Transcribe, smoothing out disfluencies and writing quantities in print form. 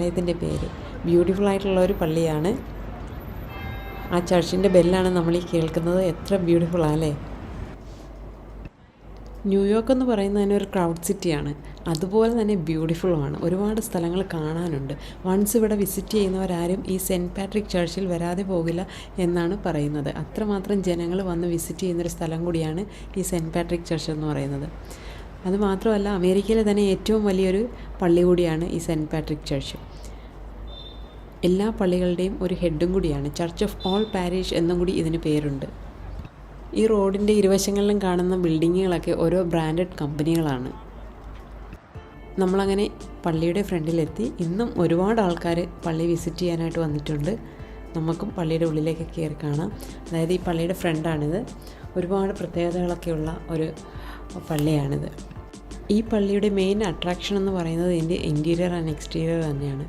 ആലയത്തിൻ്റെ പേര്. ബ്യൂട്ടിഫുൾ ആയിട്ടുള്ള ഒരു പള്ളിയാണ്. ആ ചർച്ചിൻ്റെ ബെല്ലാണ് നമ്മൾ ഈ കേൾക്കുന്നത്. എത്ര ബ്യൂട്ടിഫുള്ളാണ് അല്ലേ? ന്യൂയോർക്ക് എന്ന് പറയുന്നത് തന്നെ ഒരു ക്രൗഡ് സിറ്റിയാണ്. അതുപോലെ തന്നെ ബ്യൂട്ടിഫുള്ളുമാണ്. ഒരുപാട് സ്ഥലങ്ങൾ കാണാനുണ്ട്. വൺസ് ഇവിടെ വിസിറ്റ് ചെയ്യുന്നവരാരും ഈ സെൻറ്റ് പാട്രിക് ചർച്ചിൽ വരാതെ പോകില്ല എന്നാണ് പറയുന്നത്. അത്രമാത്രം ജനങ്ങൾ വന്ന് വിസിറ്റ് ചെയ്യുന്നൊരു സ്ഥലം കൂടിയാണ് ഈ സെൻറ്റ് പാട്രിക് ചർച്ച് എന്ന് പറയുന്നത്. അതുമാത്രമല്ല, അമേരിക്കയിലെ തന്നെ ഏറ്റവും വലിയൊരു പള്ളി കൂടിയാണ് ഈ സെൻറ്റ് പാട്രിക് ചർച്ച്. എല്ലാ പള്ളികളുടെയും ഒരു ഹെഡും കൂടിയാണ്. ചർച്ച് ഓഫ് ഓൾ പാരിഷ് എന്നും കൂടി ഇതിന് പേരുണ്ട്. ഈ റോഡിൻ്റെ ഇരുവശങ്ങളിലും കാണുന്ന ബിൽഡിങ്ങുകളൊക്കെ ഓരോ ബ്രാൻഡഡ് കമ്പനികളാണ്. നമ്മളങ്ങനെ പള്ളിയുടെ ഫ്രണ്ടിലെത്തി. ഇന്നും ഒരുപാട് ആൾക്കാർ പള്ളി വിസിറ്റ് ചെയ്യാനായിട്ട് വന്നിട്ടുണ്ട്. നമുക്കും പള്ളിയുടെ ഉള്ളിലേക്ക് കയറി കാണാം. അതായത് ഈ പള്ളിയുടെ ഫ്രണ്ടാണിത്. ഒരുപാട് പ്രത്യേകതകളൊക്കെയുള്ള ഒരു പള്ളിയാണിത്. ഈ പള്ളിയുടെ മെയിൻ അട്രാക്ഷൻ എന്ന് പറയുന്നത് ഇതിൻ്റെ ഇൻറ്റീരിയർ ആൻഡ് എക്സ്റ്റീരിയർ തന്നെയാണ്.